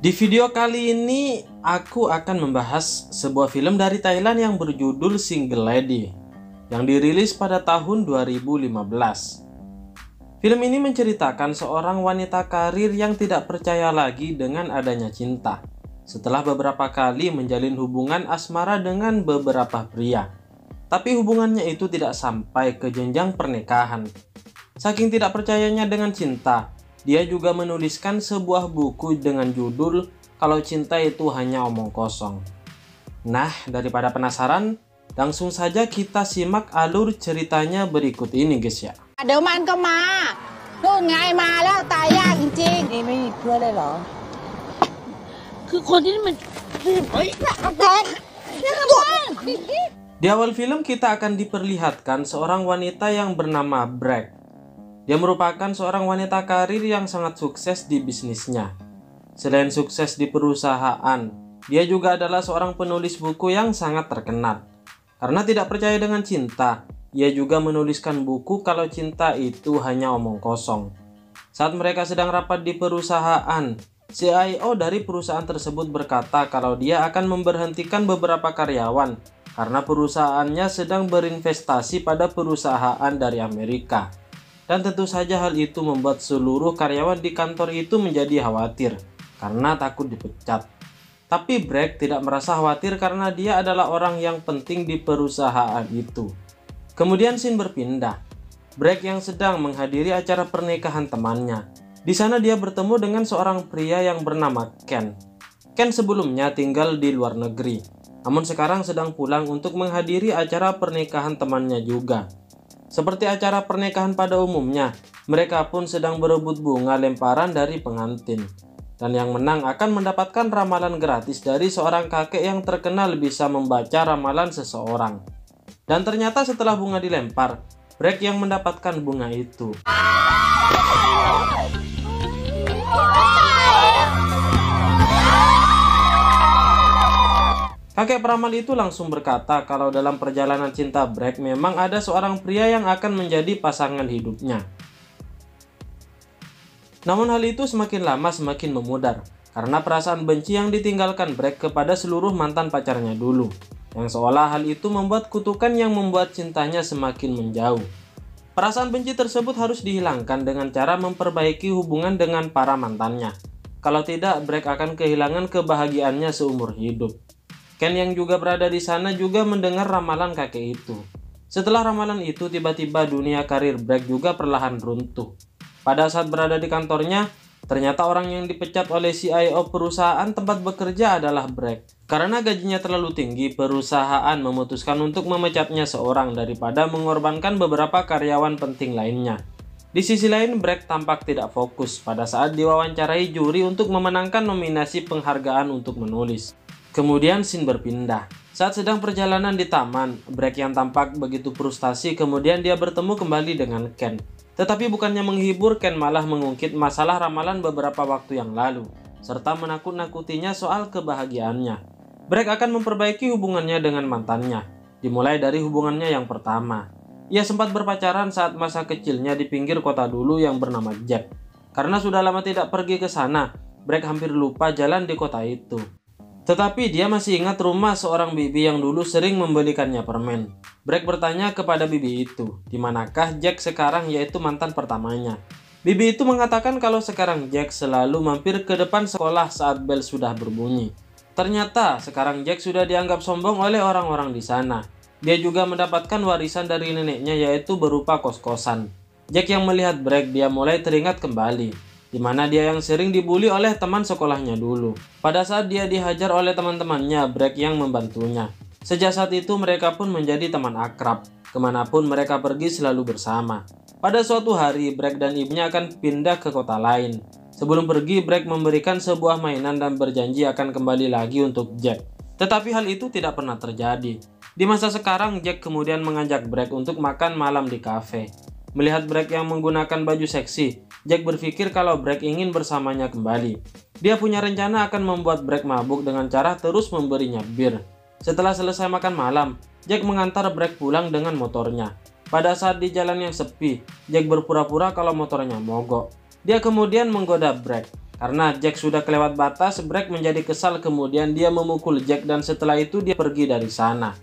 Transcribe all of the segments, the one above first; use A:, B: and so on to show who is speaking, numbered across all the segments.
A: Di video kali ini aku akan membahas sebuah film dari Thailand yang berjudul Single Lady yang dirilis pada tahun 2015. Film ini menceritakan seorang wanita karir yang tidak percaya lagi dengan adanya cinta setelah beberapa kali menjalin hubungan asmara dengan beberapa pria. Tapi hubungannya itu tidak sampai ke jenjang pernikahan. Saking tidak percayanya dengan cinta, dia juga menuliskan sebuah buku dengan judul Kalau Cinta Itu Hanya Omong Kosong. Nah, daripada penasaran, langsung saja kita simak alur ceritanya berikut ini guys ya.
B: เดี๋ยวมันก็มานู่นไงมาแล้วตายยากจริงๆ
C: นี่ไม่มีเพื่อนเลยเหรอ คือคนที่มันเฮ้ย
A: Di awal film kita akan diperlihatkan seorang wanita yang bernama Brek. Dia merupakan seorang wanita karir yang sangat sukses di bisnisnya. Selain sukses di perusahaan, dia juga adalah seorang penulis buku yang sangat terkenal. Karena tidak percaya dengan cinta, ia juga menuliskan buku Kalau Cinta Itu Hanya Omong Kosong. Saat mereka sedang rapat di perusahaan, CIO dari perusahaan tersebut berkata kalau dia akan memberhentikan beberapa karyawan karena perusahaannya sedang berinvestasi pada perusahaan dari Amerika. Dan tentu saja hal itu membuat seluruh karyawan di kantor itu menjadi khawatir karena takut dipecat. Tapi Brek tidak merasa khawatir karena dia adalah orang yang penting di perusahaan itu. Kemudian scene berpindah. Brek yang sedang menghadiri acara pernikahan temannya. Di sana dia bertemu dengan seorang pria yang bernama Ken. Ken sebelumnya tinggal di luar negeri, namun sekarang sedang pulang untuk menghadiri acara pernikahan temannya juga. Seperti acara pernikahan pada umumnya, mereka pun sedang berebut bunga lemparan dari pengantin. Dan yang menang akan mendapatkan ramalan gratis dari seorang kakek yang terkenal bisa membaca ramalan seseorang. Dan ternyata setelah bunga dilempar, Brek yang mendapatkan bunga itu. Kakek peramal itu langsung berkata kalau dalam perjalanan cinta Brek memang ada seorang pria yang akan menjadi pasangan hidupnya. Namun hal itu semakin lama semakin memudar karena perasaan benci yang ditinggalkan Brek kepada seluruh mantan pacarnya dulu, yang seolah hal itu membuat kutukan yang membuat cintanya semakin menjauh. Perasaan benci tersebut harus dihilangkan dengan cara memperbaiki hubungan dengan para mantannya. Kalau tidak, Brek akan kehilangan kebahagiaannya seumur hidup. Ken yang juga berada di sana juga mendengar ramalan kakek itu. Setelah ramalan itu, tiba-tiba dunia karir Brek juga perlahan runtuh. Pada saat berada di kantornya, ternyata orang yang dipecat oleh CIO perusahaan tempat bekerja adalah Brek. Karena gajinya terlalu tinggi, perusahaan memutuskan untuk memecatnya seorang daripada mengorbankan beberapa karyawan penting lainnya. Di sisi lain, Brek tampak tidak fokus pada saat diwawancarai juri untuk memenangkan nominasi penghargaan untuk menulis. Kemudian scene berpindah. Saat sedang perjalanan di taman, Brek yang tampak begitu frustasi kemudian dia bertemu kembali dengan Ken. Tetapi bukannya menghibur, Ken malah mengungkit masalah ramalan beberapa waktu yang lalu, serta menakut-nakutinya soal kebahagiaannya. Brek akan memperbaiki hubungannya dengan mantannya, dimulai dari hubungannya yang pertama. Ia sempat berpacaran saat masa kecilnya di pinggir kota dulu yang bernama Jack. Karena sudah lama tidak pergi ke sana, Brek hampir lupa jalan di kota itu. Tetapi dia masih ingat rumah seorang bibi yang dulu sering membelikannya permen. Brek bertanya kepada bibi itu, di manakah Jack sekarang, yaitu mantan pertamanya. Bibi itu mengatakan kalau sekarang Jack selalu mampir ke depan sekolah saat bel sudah berbunyi. Ternyata sekarang Jack sudah dianggap sombong oleh orang-orang di sana. Dia juga mendapatkan warisan dari neneknya, yaitu berupa kos-kosan. Jack yang melihat Brek, dia mulai teringat kembali di mana dia yang sering dibully oleh teman sekolahnya dulu. Pada saat dia dihajar oleh teman-temannya, Brek yang membantunya. Sejak saat itu mereka pun menjadi teman akrab. Kemanapun mereka pergi selalu bersama. Pada suatu hari, Brek dan ibunya akan pindah ke kota lain. Sebelum pergi, Brek memberikan sebuah mainan dan berjanji akan kembali lagi untuk Jack. Tetapi hal itu tidak pernah terjadi. Di masa sekarang, Jack kemudian mengajak Brek untuk makan malam di kafe. Melihat Brek yang menggunakan baju seksi, Jack berpikir kalau Brek ingin bersamanya kembali. Dia punya rencana akan membuat Brek mabuk dengan cara terus memberinya bir. Setelah selesai makan malam, Jack mengantar Brek pulang dengan motornya. Pada saat di jalan yang sepi, Jack berpura-pura kalau motornya mogok. Dia kemudian menggoda Brek Karena Jack sudah kelewat batas, Brek menjadi kesal, kemudian dia memukul Jack dan setelah itu dia pergi dari sana.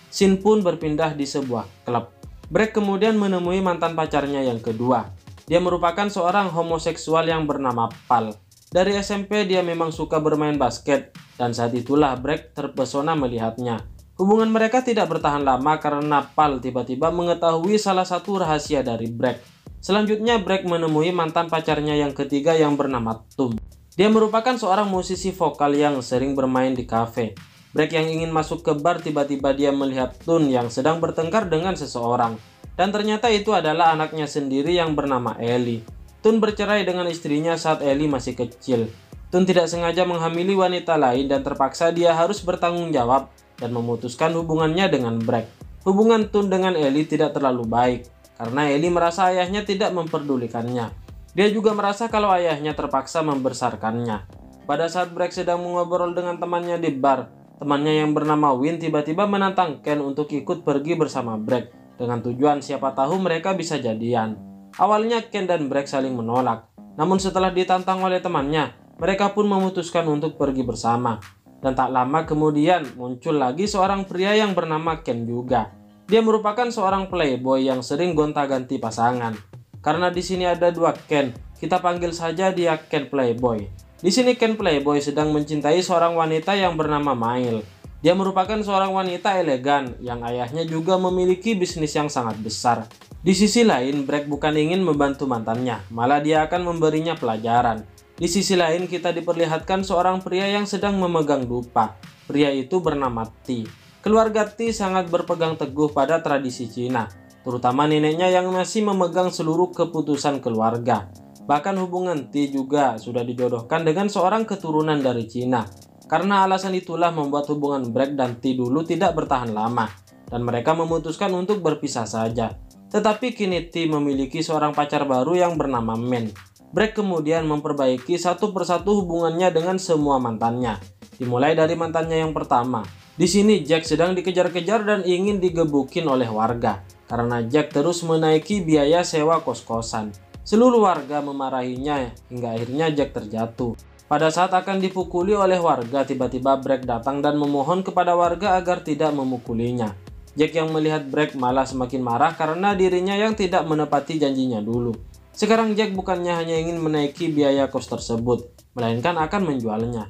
A: Scene pun berpindah di sebuah klub. Brek kemudian menemui mantan pacarnya yang kedua. Dia merupakan seorang homoseksual yang bernama Pal. Dari SMP dia memang suka bermain basket dan saat itulah Brek terpesona melihatnya. Hubungan mereka tidak bertahan lama karena Pal tiba-tiba mengetahui salah satu rahasia dari Brek. Selanjutnya Brek menemui mantan pacarnya yang ketiga yang bernama Tum. Dia merupakan seorang musisi vokal yang sering bermain di kafe. Brek yang ingin masuk ke bar tiba-tiba dia melihat Tun yang sedang bertengkar dengan seseorang. Dan ternyata itu adalah anaknya sendiri yang bernama Ellie. Tun bercerai dengan istrinya saat Ellie masih kecil. Tun tidak sengaja menghamili wanita lain dan terpaksa dia harus bertanggung jawab dan memutuskan hubungannya dengan Brek. Hubungan Tun dengan Ellie tidak terlalu baik karena Ellie merasa ayahnya tidak memperdulikannya. Dia juga merasa kalau ayahnya terpaksa membesarkannya. Pada saat Brek sedang mengobrol dengan temannya di bar, temannya yang bernama Win tiba-tiba menantang Ken untuk ikut pergi bersama Brek dengan tujuan siapa tahu mereka bisa jadian. Awalnya Ken dan Brek saling menolak, namun setelah ditantang oleh temannya, mereka pun memutuskan untuk pergi bersama. Dan tak lama kemudian muncul lagi seorang pria yang bernama Ken juga. Dia merupakan seorang playboy yang sering gonta-ganti pasangan. Karena di sini ada dua Ken, kita panggil saja dia Ken Playboy. Di sini Ken Playboy sedang mencintai seorang wanita yang bernama Mail. Dia merupakan seorang wanita elegan yang ayahnya juga memiliki bisnis yang sangat besar. Di sisi lain, Brek bukan ingin membantu mantannya, malah dia akan memberinya pelajaran. Di sisi lain, kita diperlihatkan seorang pria yang sedang memegang dupa. Pria itu bernama T. Keluarga T sangat berpegang teguh pada tradisi Cina, terutama neneknya yang masih memegang seluruh keputusan keluarga. Bahkan hubungan T juga sudah dijodohkan dengan seorang keturunan dari Cina. Karena alasan itulah membuat hubungan Brek dan T dulu tidak bertahan lama, dan mereka memutuskan untuk berpisah saja. Tetapi kini T memiliki seorang pacar baru yang bernama Men. Brek kemudian memperbaiki satu persatu hubungannya dengan semua mantannya, dimulai dari mantannya yang pertama. Di sini Jack sedang dikejar-kejar dan ingin digebukin oleh warga, karena Jack terus menaiki biaya sewa kos-kosan. Seluruh warga memarahinya hingga akhirnya Jack terjatuh. Pada saat akan dipukuli oleh warga, tiba-tiba Brek datang dan memohon kepada warga agar tidak memukulinya. Jack yang melihat Brek malah semakin marah karena dirinya yang tidak menepati janjinya dulu. Sekarang Jack bukannya hanya ingin menaiki biaya kos tersebut, melainkan akan menjualnya.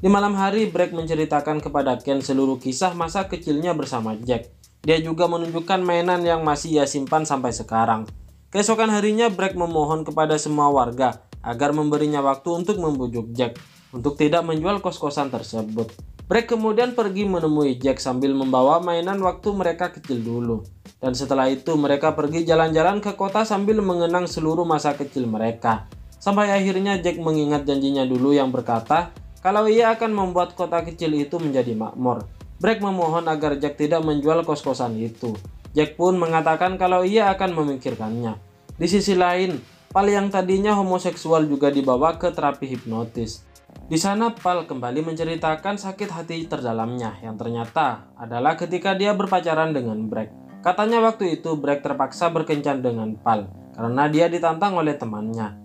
A: Di malam hari, Brek menceritakan kepada Ken seluruh kisah masa kecilnya bersama Jack. Dia juga menunjukkan mainan yang masih ia simpan sampai sekarang. Keesokan harinya, Brek memohon kepada semua warga agar memberinya waktu untuk membujuk Jack untuk tidak menjual kos-kosan tersebut. Brek kemudian pergi menemui Jack sambil membawa mainan waktu mereka kecil dulu. Dan setelah itu mereka pergi jalan-jalan ke kota sambil mengenang seluruh masa kecil mereka. Sampai akhirnya Jack mengingat janjinya dulu yang berkata kalau ia akan membuat kota kecil itu menjadi makmur. Brek memohon agar Jack tidak menjual kos-kosan itu. Jack pun mengatakan kalau ia akan memikirkannya. Di sisi lain, Pal yang tadinya homoseksual juga dibawa ke terapi hipnotis. Di sana Pal kembali menceritakan sakit hati terdalamnya yang ternyata adalah ketika dia berpacaran dengan Brek. Katanya waktu itu Brek terpaksa berkencan dengan Pal karena dia ditantang oleh temannya.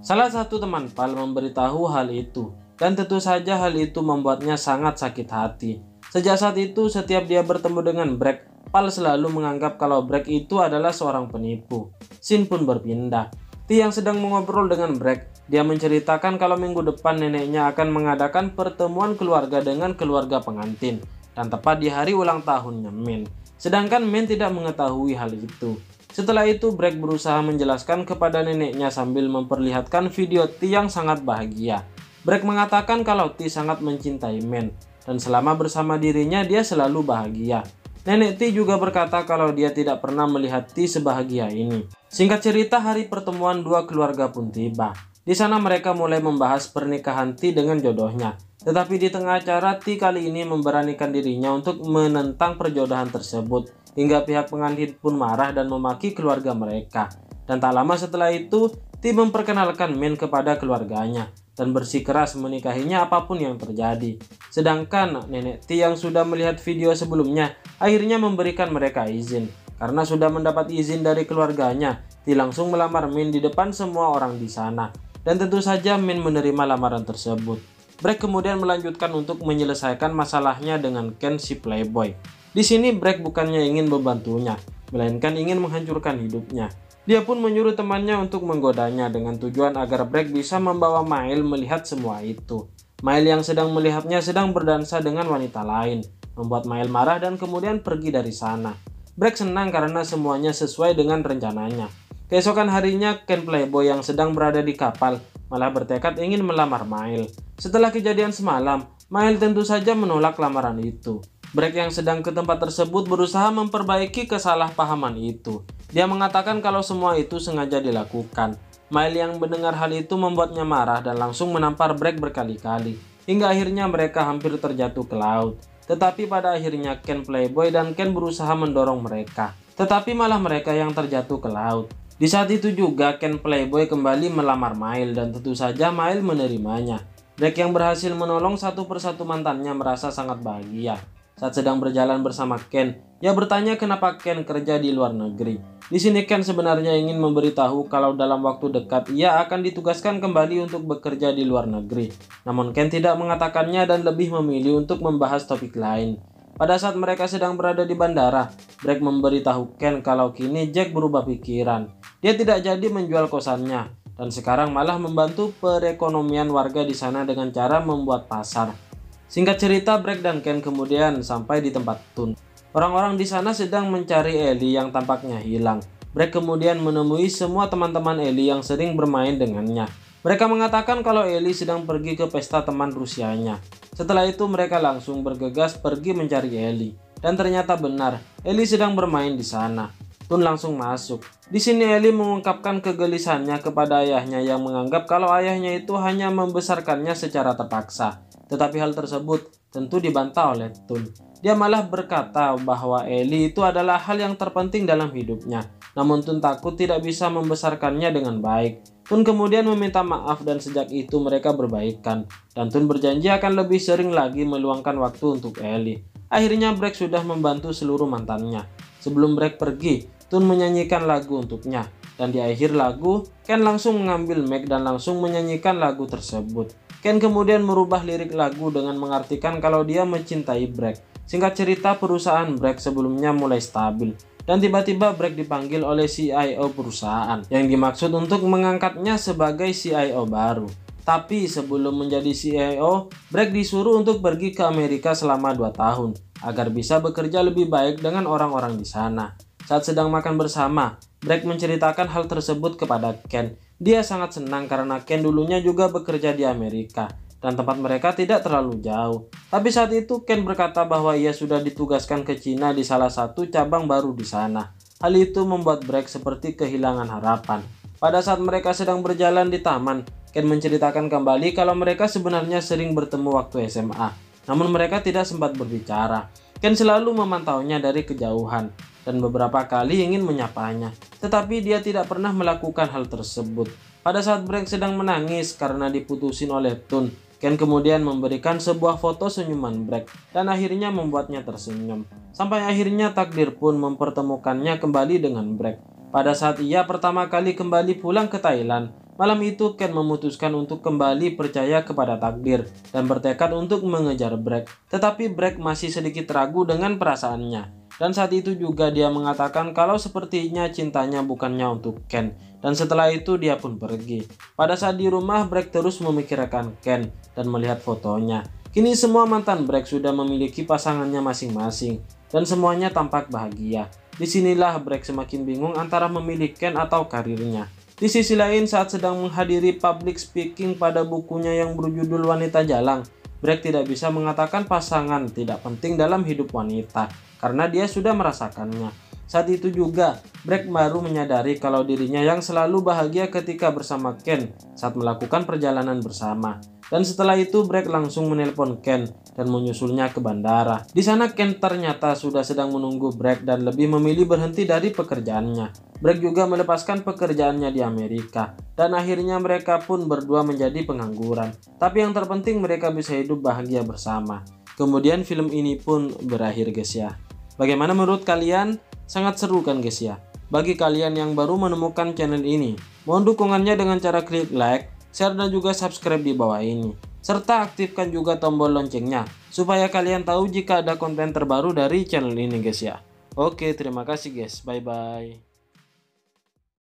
A: Salah satu teman Pal memberitahu hal itu dan tentu saja hal itu membuatnya sangat sakit hati. Sejak saat itu setiap dia bertemu dengan Brek, Pal selalu menganggap kalau Brek itu adalah seorang penipu. Scene pun berpindah. T yang sedang mengobrol dengan Brek, dia menceritakan kalau minggu depan neneknya akan mengadakan pertemuan keluarga dengan keluarga pengantin dan tepat di hari ulang tahunnya Min. Sedangkan Min tidak mengetahui hal itu. Setelah itu Brek berusaha menjelaskan kepada neneknya sambil memperlihatkan video T yang sangat bahagia. Brek mengatakan kalau T sangat mencintai Min dan selama bersama dirinya dia selalu bahagia. Nenek T juga berkata kalau dia tidak pernah melihat T sebahagia ini. Singkat cerita, hari pertemuan dua keluarga pun tiba. Di sana mereka mulai membahas pernikahan T dengan jodohnya. Tetapi di tengah acara, T kali ini memberanikan dirinya untuk menentang perjodohan tersebut. Hingga pihak pengantin pun marah dan memaki keluarga mereka. Dan tak lama setelah itu, T memperkenalkan Min kepada keluarganya. dan bersikeras menikahinya apapun yang terjadi. Sedangkan nenek T yang sudah melihat video sebelumnya akhirnya memberikan mereka izin. Karena sudah mendapat izin dari keluarganya, T langsung melamar Min di depan semua orang di sana. Dan tentu saja Min menerima lamaran tersebut. Brek kemudian melanjutkan untuk menyelesaikan masalahnya dengan Ken si playboy. Di sini Brek bukannya ingin membantunya, melainkan ingin menghancurkan hidupnya. Dia pun menyuruh temannya untuk menggodanya dengan tujuan agar Brek bisa membawa Mail melihat semua itu. Mail yang sedang melihatnya sedang berdansa dengan wanita lain, membuat Mail marah dan kemudian pergi dari sana. Brek senang karena semuanya sesuai dengan rencananya. Keesokan harinya, Ken playboy yang sedang berada di kapal malah bertekad ingin melamar Mail. Setelah kejadian semalam, Mail tentu saja menolak lamaran itu. Brek yang sedang ke tempat tersebut berusaha memperbaiki kesalahpahaman itu. Dia mengatakan kalau semua itu sengaja dilakukan. Mail yang mendengar hal itu membuatnya marah dan langsung menampar Brek berkali-kali. Hingga akhirnya mereka hampir terjatuh ke laut. Tetapi pada akhirnya Ken playboy dan Ken berusaha mendorong mereka. Tetapi malah mereka yang terjatuh ke laut. Di saat itu juga Ken playboy kembali melamar Mail dan tentu saja Mail menerimanya. Brek yang berhasil menolong satu persatu mantannya merasa sangat bahagia. Saat sedang berjalan bersama Ken, ia bertanya kenapa Ken kerja di luar negeri. Di sini Ken sebenarnya ingin memberitahu kalau dalam waktu dekat ia akan ditugaskan kembali untuk bekerja di luar negeri. Namun Ken tidak mengatakannya dan lebih memilih untuk membahas topik lain. Pada saat mereka sedang berada di bandara, Brek memberitahu Ken kalau kini Jack berubah pikiran. Dia tidak jadi menjual kosannya dan sekarang malah membantu perekonomian warga di sana dengan cara membuat pasar. Singkat cerita, Brek dan Ken kemudian sampai di tempat Tun. Orang-orang di sana sedang mencari Ellie yang tampaknya hilang. Brek kemudian menemui semua teman-teman Ellie yang sering bermain dengannya. Mereka mengatakan kalau Ellie sedang pergi ke pesta teman Rusianya. Setelah itu mereka langsung bergegas pergi mencari Ellie. Dan ternyata benar, Ellie sedang bermain di sana. Tun langsung masuk. Di sini Ellie mengungkapkan kegelisahannya kepada ayahnya yang menganggap kalau ayahnya itu hanya membesarkannya secara terpaksa. Tetapi hal tersebut tentu dibantah oleh Tun. Dia malah berkata bahwa Ellie itu adalah hal yang terpenting dalam hidupnya. Namun Tun takut tidak bisa membesarkannya dengan baik. Tun kemudian meminta maaf dan sejak itu mereka berbaikan. Dan Tun berjanji akan lebih sering lagi meluangkan waktu untuk Ellie. Akhirnya Brek sudah membantu seluruh mantannya. Sebelum Brek pergi, Tun menyanyikan lagu untuknya. Dan di akhir lagu, Ken langsung mengambil mic dan langsung menyanyikan lagu tersebut. Ken kemudian merubah lirik lagu dengan mengartikan kalau dia mencintai Brek. Singkat cerita, perusahaan Brek sebelumnya mulai stabil. Dan tiba-tiba Brek dipanggil oleh CIO perusahaan yang dimaksud untuk mengangkatnya sebagai CIO baru. Tapi sebelum menjadi CIO, Brek disuruh untuk pergi ke Amerika selama 2 tahun agar bisa bekerja lebih baik dengan orang-orang di sana. Saat sedang makan bersama, Brek menceritakan hal tersebut kepada Ken. Dia sangat senang karena Ken dulunya juga bekerja di Amerika dan tempat mereka tidak terlalu jauh. Tapi saat itu Ken berkata bahwa ia sudah ditugaskan ke Cina di salah satu cabang baru di sana. Hal itu membuat Brek seperti kehilangan harapan. Pada saat mereka sedang berjalan di taman, Ken menceritakan kembali kalau mereka sebenarnya sering bertemu waktu SMA. Namun mereka tidak sempat berbicara. Ken selalu memantaunya dari kejauhan dan beberapa kali ingin menyapanya, tetapi dia tidak pernah melakukan hal tersebut. Pada saat Brek sedang menangis karena diputusin oleh Tun, Ken kemudian memberikan sebuah foto senyuman Brek dan akhirnya membuatnya tersenyum. Sampai akhirnya takdir pun mempertemukannya kembali dengan Brek. Pada saat ia pertama kali kembali pulang ke Thailand, malam itu Ken memutuskan untuk kembali percaya kepada takdir dan bertekad untuk mengejar Brek. Tetapi Brek masih sedikit ragu dengan perasaannya. Dan saat itu juga dia mengatakan kalau sepertinya cintanya bukannya untuk Ken. Dan setelah itu dia pun pergi. Pada saat di rumah, Brek terus memikirkan Ken dan melihat fotonya. Kini semua mantan Brek sudah memiliki pasangannya masing-masing. Dan semuanya tampak bahagia. Disinilah Brek semakin bingung antara memilih Ken atau karirnya. Di sisi lain, saat sedang menghadiri public speaking pada bukunya yang berjudul Wanita Jalang, Brek tidak bisa mengatakan pasangan tidak penting dalam hidup wanita karena dia sudah merasakannya. Saat itu juga, Brek baru menyadari kalau dirinya yang selalu bahagia ketika bersama Ken saat melakukan perjalanan bersama. Dan setelah itu Brek langsung menelpon Ken dan menyusulnya ke bandara. Di sana Ken ternyata sudah sedang menunggu Bragg dan lebih memilih berhenti dari pekerjaannya. Bragg juga melepaskan pekerjaannya di Amerika dan akhirnya mereka pun berdua menjadi pengangguran. Tapi yang terpenting mereka bisa hidup bahagia bersama. Kemudian film ini pun berakhir guys ya. Bagaimana menurut kalian? Sangat seru kan guys ya? Bagi kalian yang baru menemukan channel ini, mohon dukungannya dengan cara klik like, share dan juga subscribe di bawah ini. Serta aktifkan juga tombol loncengnya, supaya kalian tahu jika ada konten terbaru dari channel ini guys ya. Oke, terima kasih guys, bye bye.